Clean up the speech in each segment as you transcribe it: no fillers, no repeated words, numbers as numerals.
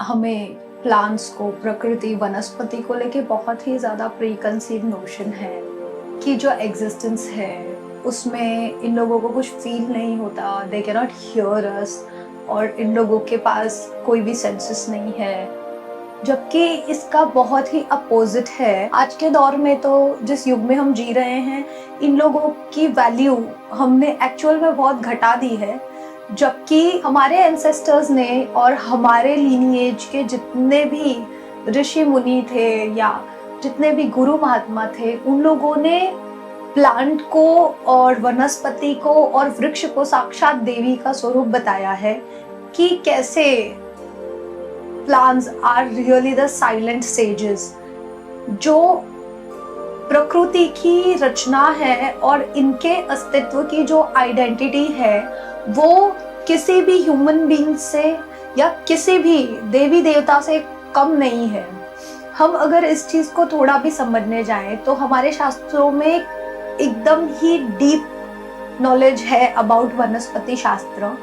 हमें प्लांट्स को, प्रकृति, वनस्पति को लेके बहुत ही ज़्यादा प्रीकंसीव नोशन है कि जो एग्जिस्टेंस है उसमें इन लोगों को कुछ फील नहीं होता, दे कैन नॉट हियर अस, और इन लोगों के पास कोई भी सेंसेस नहीं है। जबकि इसका बहुत ही अपोजिट है। आज के दौर में तो जिस युग में हम जी रहे हैं, इन लोगों की वैल्यू हमने एक्चुअल में बहुत घटा दी है। जबकि हमारे एंसेस्टर्स ने और हमारे लीनिएज के जितने भी ऋषि मुनि थे या जितने भी गुरु महात्मा थे, उन लोगों ने प्लांट को और वनस्पति को और वृक्ष को साक्षात देवी का स्वरूप बताया है कि कैसे plants are really the silent sages, जो प्रकृति की रचना है और इनके अस्तित्व की जो आइडेंटिटी है वो किसी भी ह्यूमन बीइंग से या किसी भी देवी देवता से कम नहीं है। हम अगर इस चीज को थोड़ा भी समझने जाएं तो हमारे शास्त्रों में एकदम ही डीप नॉलेज है अबाउट वनस्पति शास्त्र।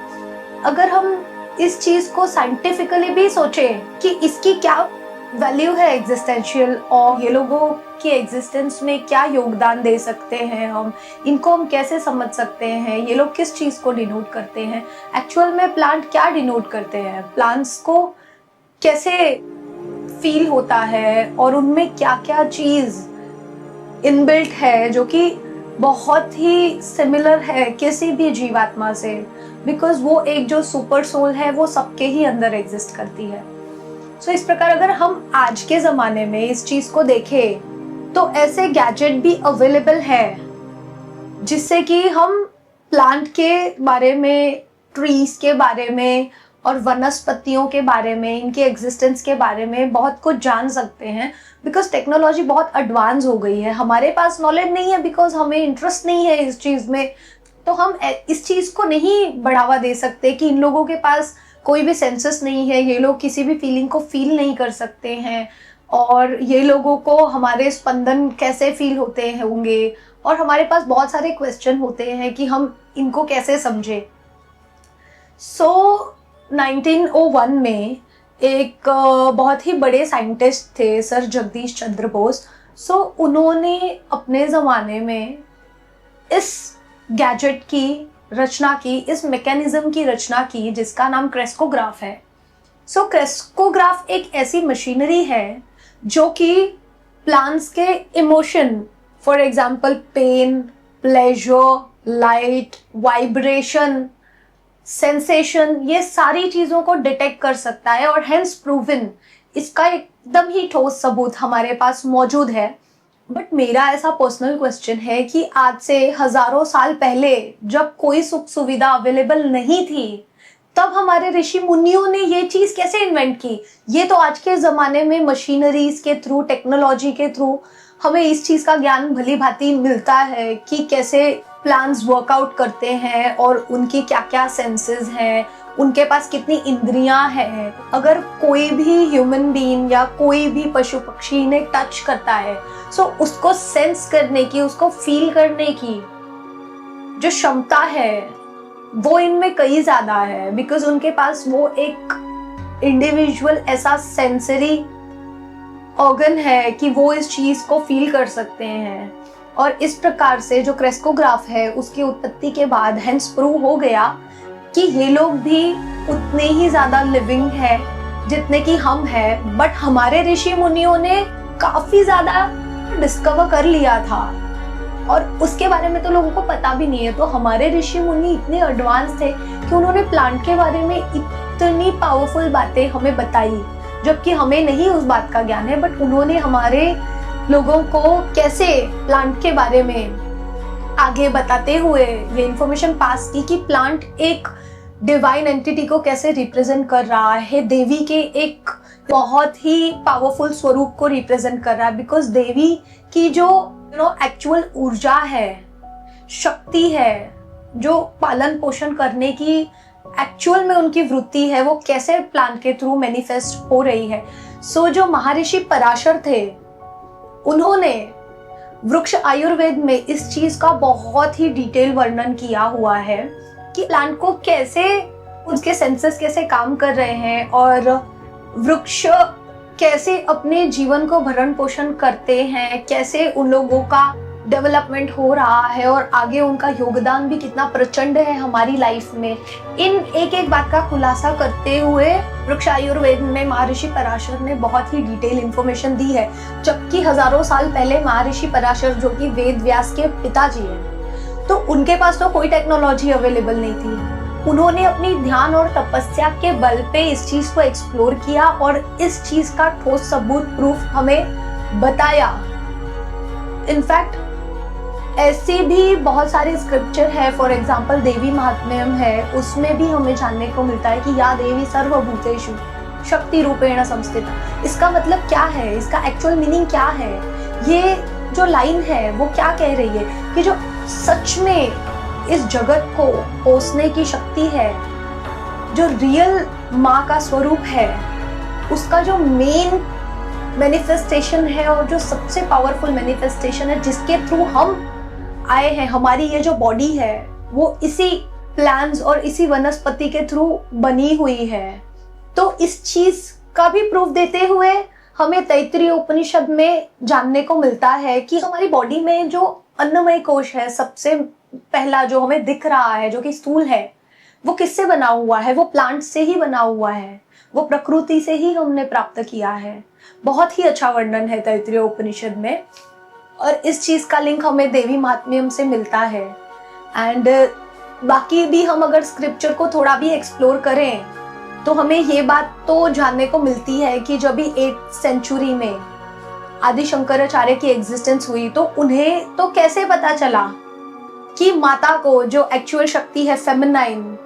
अगर हम इस चीज को साइंटिफिकली भी सोचें कि इसकी क्या वैल्यू है एग्जिस्टेंशियल, और ये लोगों की एग्जिस्टेंस में क्या योगदान दे सकते हैं, हम इनको हम कैसे समझ सकते हैं, ये लोग किस चीज को डिनोट करते हैं, एक्चुअल में प्लांट क्या डिनोट करते हैं, प्लांट्स को कैसे फील होता है और उनमें क्या क्या चीज इनबिल्ट है जो कि बहुत ही सिमिलर है किसी भी जीवात्मा से, बिकॉज वो एक जो सुपर सोल है वो सबके ही अंदर एग्जिस्ट करती है। सो इस प्रकार अगर हम आज के ज़माने में इस चीज़ को देखें तो ऐसे गैजेट भी अवेलेबल है जिससे कि हम प्लांट के बारे में, ट्रीज के बारे में और वनस्पतियों के बारे में, इनके एग्जिस्टेंस के बारे में बहुत कुछ जान सकते हैं। बिकॉज टेक्नोलॉजी बहुत एडवांस हो गई है, हमारे पास नॉलेज नहीं है बिकॉज हमें इंटरेस्ट नहीं है इस चीज़ में, तो हम इस चीज़ को नहीं बढ़ावा दे सकते कि इन लोगों के पास कोई भी सेंसेस नहीं है, ये लोग किसी भी फीलिंग को फील नहीं कर सकते हैं, और ये लोगों को हमारे स्पंदन कैसे फील होते होंगे, और हमारे पास बहुत सारे क्वेश्चन होते हैं कि हम इनको कैसे समझे। सो 1901 में एक बहुत ही बड़े साइंटिस्ट थे सर जगदीश चंद्र बोस। सो उन्होंने अपने ज़माने में इस गैजेट की रचना की, इस मैकेनिज्म की रचना की जिसका नाम क्रेस्कोग्राफ है। सो क्रेस्कोग्राफ एक ऐसी मशीनरी है जो कि प्लांट्स के emotion, for example pain, pleasure, light, vibration, sensation, ये सारी चीज़ों को डिटेक्ट कर सकता है, और हेंस प्रूवन इसका एकदम ही ठोस सबूत हमारे पास मौजूद है। बट मेरा ऐसा पर्सनल क्वेश्चन है कि आज से हजारों साल पहले जब कोई सुख सुविधा अवेलेबल नहीं थी, तब हमारे ऋषि मुनियों ने ये चीज़ कैसे इन्वेंट की? ये तो आज के ज़माने में मशीनरीज के थ्रू, टेक्नोलॉजी के थ्रू हमें इस चीज़ का ज्ञान भली भांति मिलता है कि कैसे प्लांट्स वर्कआउट करते हैं और उनकी क्या क्या सेंसेस हैं, उनके पास कितनी इंद्रियां हैं। अगर कोई भी ह्यूमन बीइंग या कोई भी पशु पक्षी इन्हें टच करता है, सो उसको सेंस करने की, उसको फील करने की जो क्षमता है वो इनमें कई ज़्यादा है, बिकॉज उनके पास वो एक इंडिविजुअल ऐसा सेंसरी ऑर्गन है कि वो इस चीज़ को फील कर सकते हैं। और इस प्रकार से जो क्रेस्कोग्राफ है उसकी उत्पत्ति के बाद हेंस प्रूव हो गया कि ये लोग भी उतने ही ज़्यादा लिविंग है जितने कि हम हैं, बट हमारे ऋषि मुनियों ने काफ़ी ज़्यादा डिस्कवर कर लिया था और उसके बारे में तो लोगों को पता भी नहीं है। तो हमारे ऋषि मुनि इतने एडवांस थे कि उन्होंने प्लांट के बारे में इतनी पावरफुल बातें हमें बताई, जबकि हमें नहीं उस बात का ज्ञान है, बट उन्होंने हमारे लोगों को कैसे प्लांट के बारे में आगे बताते हुए ये इंफॉर्मेशन पास की कि प्लांट एक डिवाइन एंटिटी को कैसे रिप्रेजेंट कर रहा है, देवी के एक बहुत ही पावरफुल स्वरूप को रिप्रेजेंट कर रहा है। बिकॉज देवी की जो एक्चुअल ऊर्जा है, शक्ति है, जो पालन पोषण करने की एक्चुअल में उनकी वृत्ति है, वो कैसे प्लांट के थ्रू मैनिफेस्ट हो रही है। सो जो महर्षि पराशर थे उन्होंने वृक्ष आयुर्वेद में इस चीज का बहुत ही डिटेल वर्णन किया हुआ है कि प्लांट को कैसे, उसके सेंसेस कैसे काम कर रहे हैं और वृक्ष कैसे अपने जीवन को भरण पोषण करते हैं, कैसे उन लोगों का डेवलपमेंट हो रहा है और आगे उनका योगदान भी कितना प्रचंड है हमारी लाइफ में, इन एक एक बात का खुलासा करते हुए वृक्ष आयुर्वेद में महर्षि पराशर ने बहुत ही डिटेल इंफॉर्मेशन दी है। जबकि हजारों साल पहले महर्षि पराशर, जो कि वेद व्यास के पिताजी हैं, तो उनके पास तो कोई टेक्नोलॉजी अवेलेबल नहीं थी। उन्होंने अपनी ध्यान और तपस्या के बल पे इस चीज को एक्सप्लोर किया और इस चीज का ठोस सबूत, प्रूफ हमें बताया। इनफैक्ट ऐसी भी बहुत सारे स्क्रिप्चर है, फॉर एग्जाम्पल देवी महात्म्यम है, उसमें भी हमें जानने को मिलता है कि या देवी सर्वभूतेषु शक्ति रूपेण संस्थिता। इसका मतलब क्या है, इसका एक्चुअल मीनिंग क्या है, ये जो लाइन है वो क्या कह रही है कि जो सच में इस जगत को पोसने की शक्ति है, जो रियल माँ का स्वरूप है, उसका जो मेन मैनिफेस्टेशन है और जो सबसे पावरफुल मैनिफेस्टेशन है जिसके थ्रू हम आए हैं, हमारी ये जो बॉडी है वो इसी प्लांट्स और इसी वनस्पति के थ्रू बनी हुई है। तो इस चीज का भी प्रूफ देते हुए हमें तैत्तिरीय उपनिषद में जानने को मिलता है कि हमारी बॉडी में जो अन्नमय कोश है, सबसे पहला जो हमें दिख रहा है, जो कि स्थूल है, वो किससे बना हुआ है? वो प्लांट से ही बना हुआ है, वो प्रकृति से ही हमने प्राप्त किया है। बहुत ही अच्छा वर्णन है तैत्तिरीय उपनिषद में और इस चीज का लिंक हमें देवी महात्म्यम से मिलता है। एंड बाकी भी हम अगर स्क्रिप्चर को थोड़ा भी एक्सप्लोर करें तो हमें ये बात तो जानने को मिलती है कि जब भी 8th सेंचुरी में आदि शंकराचार्य की एग्जिस्टेंस हुई तो उन्हें तो कैसे पता चला कि माता को जो एक्चुअल शक्ति है, फेमिनाइन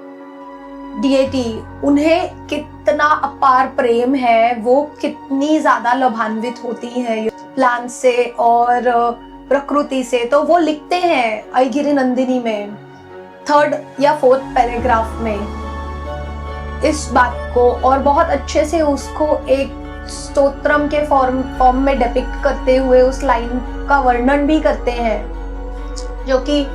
डिएटी, उन्हें कितना अपार प्रेम है, वो कितनी ज्यादा लाभान्वित होती है प्लांट से और प्रकृति से। तो वो लिखते हैं ऐगिरी नंदिनी में 3rd या 4th पैराग्राफ में इस बात को, और बहुत अच्छे से उसको एक स्तोत्रम के फॉर्म में डिपिक्ट करते हुए उस लाइन का वर्णन भी करते हैं, जो कि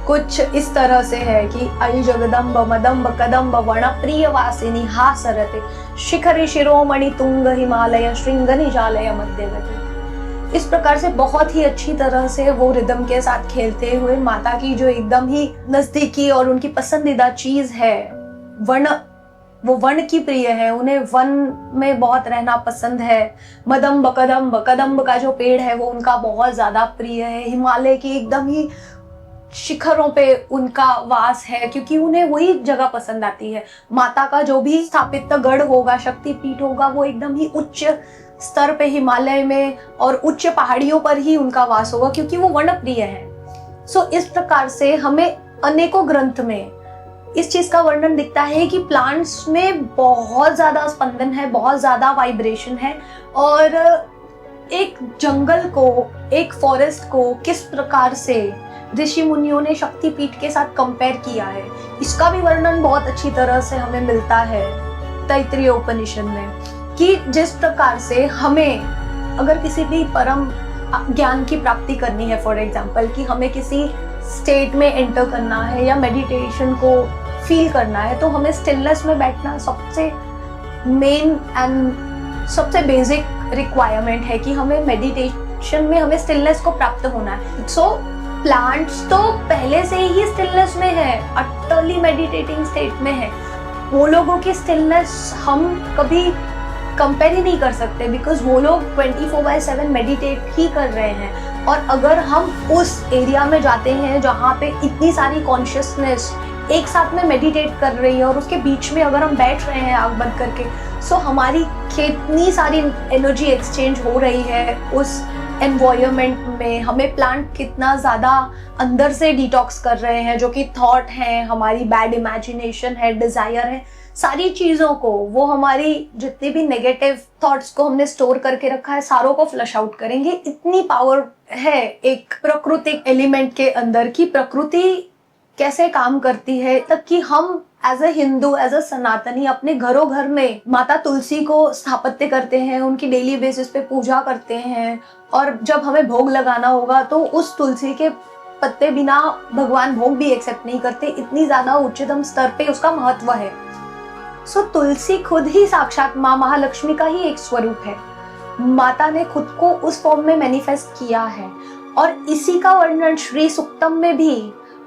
कुछ इस तरह से है कि अयि जगदम्ब मदम्ब कदम्ब वर्ण प्रिय वासिनी हा सरते शिखरि शिरोमणि तुंग हिमालय श्रृंग निजालय मध्यगति। इस प्रकार से बहुत ही अच्छी तरह से वो रिदम के साथ खेलते हुए माता की जो एकदम ही नजदीकी और उनकी पसंदीदा चीज है वर्ण, वो वन की प्रिय है, उन्हें वन में बहुत रहना पसंद है। मदम्ब कदम्ब, कदम्ब का जो पेड़ है वो उनका बहुत ज्यादा प्रिय है। हिमालय की एकदम ही शिखरों पे उनका वास है क्योंकि उन्हें वही जगह पसंद आती है। माता का जो भी स्थापित गढ़ होगा, शक्तिपीठ होगा, वो एकदम ही उच्च स्तर पे हिमालय में और उच्च पहाड़ियों पर ही उनका वास होगा क्योंकि वो वर्ण प्रिय है। सो इस प्रकार से हमें अनेकों ग्रंथ में इस चीज का वर्णन दिखता है कि प्लांट्स में बहुत ज्यादा स्पंदन है, बहुत ज्यादा वाइब्रेशन है और एक जंगल को, एक फॉरेस्ट को किस प्रकार से ऋषि मुनियों ने शक्तिपीठ के साथ कंपेयर किया है, इसका भी वर्णन बहुत अच्छी तरह से हमें मिलता है तैत्तिरीय उपनिषद में। कि जिस प्रकार से हमें अगर किसी भी परम ज्ञान की प्राप्ति करनी है, फॉर एग्जाम्पल कि हमें किसी स्टेट में एंटर करना है या मेडिटेशन को फील करना है, तो हमें स्टिलनेस में बैठना सबसे मेन एंड सबसे बेसिक रिक्वायरमेंट है कि हमें मेडिटेशन में हमें स्टिलनेस को प्राप्त होना है। सो प्लांट्स तो पहले से ही स्टिलनेस में है, अटरली मेडिटेटिंग स्टेट में है। वो लोगों की स्टिलनेस हम कभी कंपेयर ही नहीं कर सकते बिकॉज वो लोग 24/7 मेडिटेट ही कर रहे हैं। और अगर हम उस एरिया में जाते हैं जहाँ पे इतनी सारी कॉन्शियसनेस एक साथ में मेडिटेट कर रही है और उसके बीच में अगर हम बैठ रहे हैं आँख बंद करके, सो हमारी कितनी सारी एनर्जी एक्सचेंज हो रही है उस एनवायरनमेंट में। हमें प्लांट कितना ज़्यादा अंदर से डिटॉक्स कर रहे हैं, जो कि थॉट हैं, हमारी बैड इमेजिनेशन है, डिज़ायर है, सारी चीज़ों को, वो हमारी जितनी भी नेगेटिव थॉट्स को हमने स्टोर करके रखा है सारों को फ्लश आउट करेंगे। इतनी पावर है एक प्राकृतिक एलिमेंट के अंदर कि प्रकृति कैसे काम करती है, तक कि हम as a Hindu, as a सनातनी अपने घरों घर में माता तुलसी को स्थापत्य करते हैं, उनकी डेली बेसिस पे पूजा करते हैं और जब हमें भोग लगाना होगा तो उस तुलसी के पत्ते बिना भगवान भोग भी एक्सेप्ट नहीं करते। इतनी ज्यादा उच्चतम स्तर पे उसका महत्व है। सो तुलसी खुद ही साक्षात माँ महालक्ष्मी का ही एक स्वरूप है। माता ने खुद को उस फॉर्म में मैनिफेस्ट किया है और इसी का वर्णन श्री सुक्तम में भी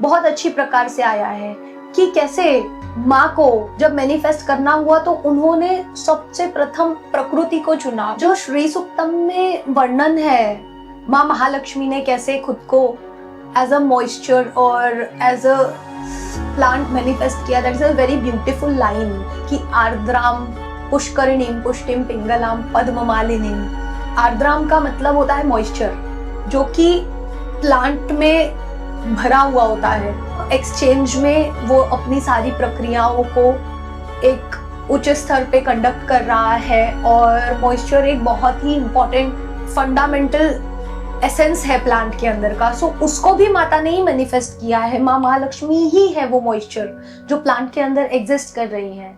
बहुत अच्छी प्रकार से आया है कि कैसे माँ को जब मैनिफेस्ट करना हुआ तो उन्होंने सबसे प्रथम प्रकृति को चुना। जो श्री सुक्तम में वर्णन है माँ महालक्ष्मी ने कैसे खुद को एज अ मॉइस्चर और एज अ प्लांट मैनिफेस्ट किया, that is a very beautiful line कि आर्द्राम पुष्करिणीम पुष्टिम पिंगलाम पद्ममालिनीम। आर्द्राम का मतलब होता है मॉइस्चर, जो कि प्लांट में भरा हुआ होता है। एक्सचेंज में वो अपनी सारी प्रक्रियाओं को एक उच्च स्तर पे कंडक्ट कर रहा है और मॉइस्चर एक बहुत ही इम्पोर्टेंट फंडामेंटल एसेंस है प्लांट के अंदर का। सो उसको भी माता ने ही मैनिफेस्ट किया है। माँ महालक्ष्मी ही है वो मॉइस्चर जो प्लांट के अंदर एग्जिस्ट कर रही है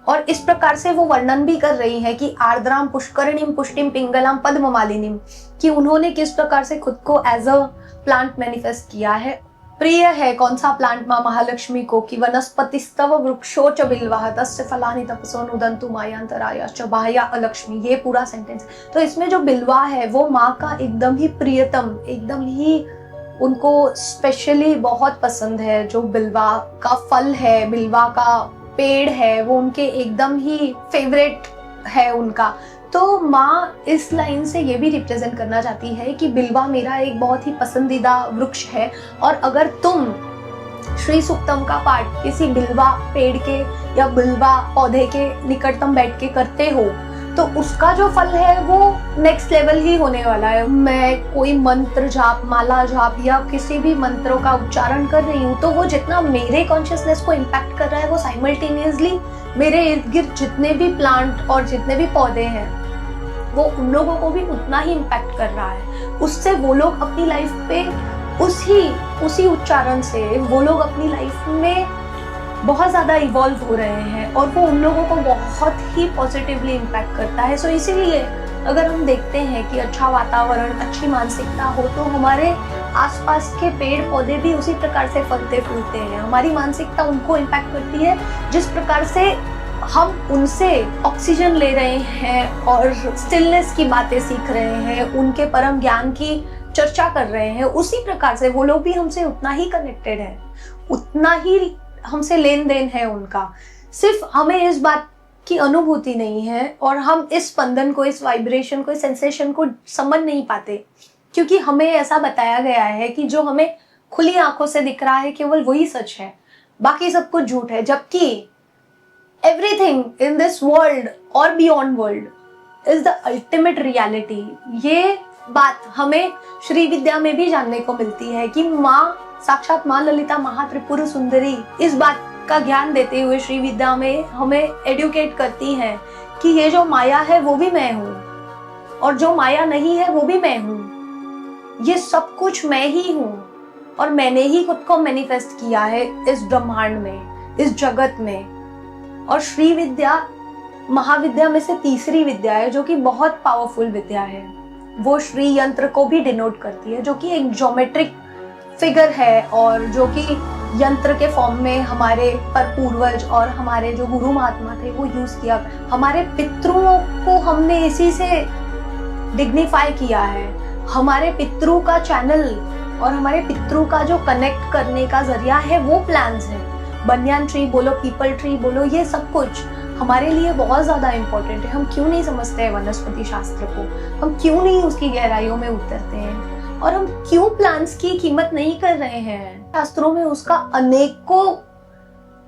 और इस प्रकार से वो वर्णन भी कर रही है कि आर्द्राम पुष्करिणीम पुष्टिम पिंगलाम पद्ममालिनीम, कि उन्होंने किस प्रकार से खुद को एज अ प्लांट मैनिफेस्ट किया है। प्रिय है कौन सा प्लांट माँ महालक्ष्मी को कि वनस्पतिस्तव वृक्षो च बिल्वः तस्य फलानि तपसो नुदन्तु मायांतरायाश्च बाह्या अलक्ष्मी। ये पूरा सेंटेंस। तो इसमें जो बिल्वा है वो माँ का एकदम ही प्रियतम, एकदम ही उनको स्पेशली बहुत पसंद है। जो बिल्वा का फल है, बिल्वा का पेड़ है, वो उनके एकदम ही फेवरेट है उनका। तो माँ इस लाइन से ये भी रिप्रेजेंट करना चाहती है कि बिल्वा मेरा एक बहुत ही पसंदीदा वृक्ष है और अगर तुम श्री सुक्तम का पाठ किसी बिल्वा पेड़ के या बिल्वा पौधे के निकटतम बैठ के करते हो तो उसका जो फल है वो नेक्स्ट लेवल ही होने वाला है। मैं कोई मंत्र जाप, माला जाप या किसी भी मंत्रों का उच्चारण कर रही हूँ तो वो जितना मेरे कॉन्शियसनेस को इम्पैक्ट कर रहा है वो साइमल्टेनियसली मेरे इर्द गिर्द जितने भी प्लांट और जितने भी पौधे हैं वो उन लोगों को भी उतना ही इम्पैक्ट कर रहा है। उससे वो लोग अपनी लाइफ पे उसी उच्चारण से वो लोग अपनी लाइफ में बहुत ज़्यादा इवॉल्व हो रहे हैं और वो उन लोगों को बहुत ही पॉजिटिवली इम्पैक्ट करता है। सो इसीलिए अगर हम देखते हैं कि अच्छा वातावरण, अच्छी मानसिकता हो तो हमारे आसपास के पेड़ पौधे भी उसी प्रकार से फलते फूलते हैं। हमारी मानसिकता उनको इम्पैक्ट करती है जिस प्रकार से हम उनसे ऑक्सीजन ले रहे हैं और स्टिलनेस की बातें सीख रहे हैं, उनके परम ज्ञान की चर्चा कर रहे हैं, उसी प्रकार से वो लोग भी हमसे उतना ही कनेक्टेड है, उतना ही हमसे लेन देन है उनका। सिर्फ हमें इस बात की अनुभूति नहीं है और हम इस स्पंदन को, इस वाइब्रेशन को, इस सेंसेशन को समझ नहीं पाते क्योंकि हमें ऐसा बताया गया है कि जो हमें खुली आंखों से दिख रहा है केवल वही सच है, बाकी सब कुछ झूठ है। जबकि everything in this world or beyond world is the ultimate reality। ये बात हमें श्री विद्या में भी जानने को मिलती है कि माँ साक्षात माँ ललिता महात्रिपुर सुंदरी इस बात का ज्ञान देते हुए श्री विद्या में हमें एडुकेट करती हैं कि ये जो माया है वो भी मैं हूँ और जो माया नहीं है वो भी मैं हूँ। ये सब कुछ मैं ही हूँ और मैंने ही खुद को मैनिफेस्ट किया है इस ब्रह्मांड में, इस जगत में। और श्री विद्या महाविद्या में से तीसरी विद्या है जो कि बहुत पावरफुल विद्या है। वो श्री यंत्र को भी डिनोट करती है जो कि एक ज्योमेट्रिक फिगर है और जो कि यंत्र के फॉर्म में हमारे पर पूर्वज और हमारे जो गुरु महात्मा थे वो यूज किया। हमारे पितरों को हमने इसी से डिग्निफाई किया है। हमारे पितरों का चैनल और हमारे पितरों का जो कनेक्ट करने का जरिया है वो प्लांट्स हैं। बनियान ट्री बोलो, पीपल ट्री बोलो, ये सब कुछ हमारे लिए बहुत ज़्यादा इम्पोर्टेंट है। हम क्यों नहीं समझते हैं वनस्पति शास्त्र को, हम क्यों नहीं उसकी गहराइयों में उतरते हैं और हम क्यों प्लांट्स की कीमत नहीं कर रहे हैं। शास्त्रों में उसका अनेकों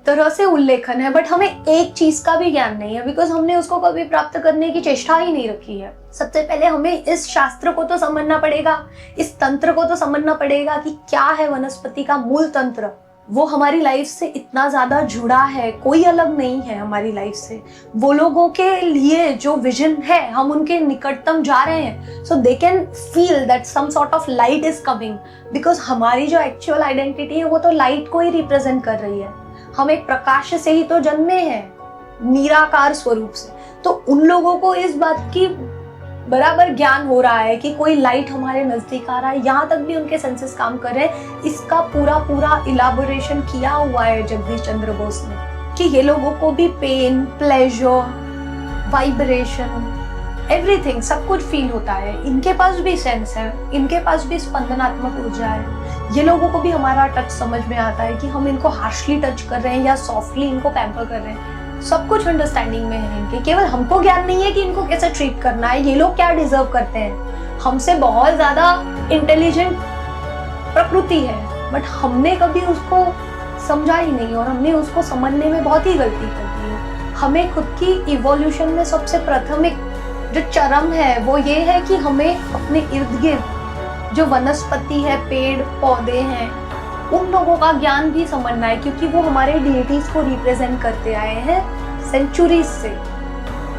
तरह से उल्लेखन है बट हमें एक चीज का भी ज्ञान नहीं है बिकॉज हमने उसको कभी प्राप्त करने की चेष्टा ही नहीं रखी है। सबसे पहले हमें इस शास्त्र को तो समझना पड़ेगा, इस तंत्र को तो समझना पड़ेगा कि क्या है वनस्पति का मूल तंत्र। वो हमारी लाइफ से इतना ज्यादा जुड़ा है, कोई अलग नहीं है हमारी लाइफ से। वो लोगों के लिए जो विजन है हम उनके निकटतम जा रहे हैं so they can feel that some sort of light is coming because हमारी जो एक्चुअल आइडेंटिटी है वो तो लाइट को ही रिप्रेजेंट कर रही है। हम एक प्रकाश से ही तो जन्मे हैं, निराकार स्वरूप से। तो उन लोगों को इस बात की बराबर ज्ञान हो रहा है कि कोई लाइट हमारे नजदीक आ रहा है, यहाँ तक भी उनके सेंसेस काम कर रहे हैं। इसका पूरा इलाबोरेशन किया हुआ है जगदीश चंद्र बोस ने। कि ये लोगों को भी पेन, प्लेजर, वाइब्रेशन, एवरीथिंग, सब कुछ फील होता है। इनके पास भी सेंस है, इनके पास भी स्पंदनात्मक ऊर्जा है। ये लोगों को भी हमारा टच समझ में आता है कि हम इनको हार्शली टच कर रहे हैं या सॉफ्टली इनको पैम्पर कर रहे हैं। सब कुछ अंडरस्टैंडिंग में है इनके, केवल हमको ज्ञान नहीं है कि इनको कैसे ट्रीट करना है, ये लोग क्या डिजर्व करते हैं। हमसे बहुत ज्यादा इंटेलिजेंट प्रकृति है, बट हमने कभी उसको समझा ही नहीं और हमने उसको समझने में बहुत ही गलती कर दी है। हमें खुद की इवोल्यूशन में सबसे प्राथमिक जो चरम है वो ये है कि हमें अपने इर्द गिर्द जो वनस्पति है, पेड़ पौधे हैं, उन लोगों का ज्ञान भी समझना है, क्योंकि वो हमारे डिएटीज को रिप्रेजेंट करते आए हैं सेंचुरीज से।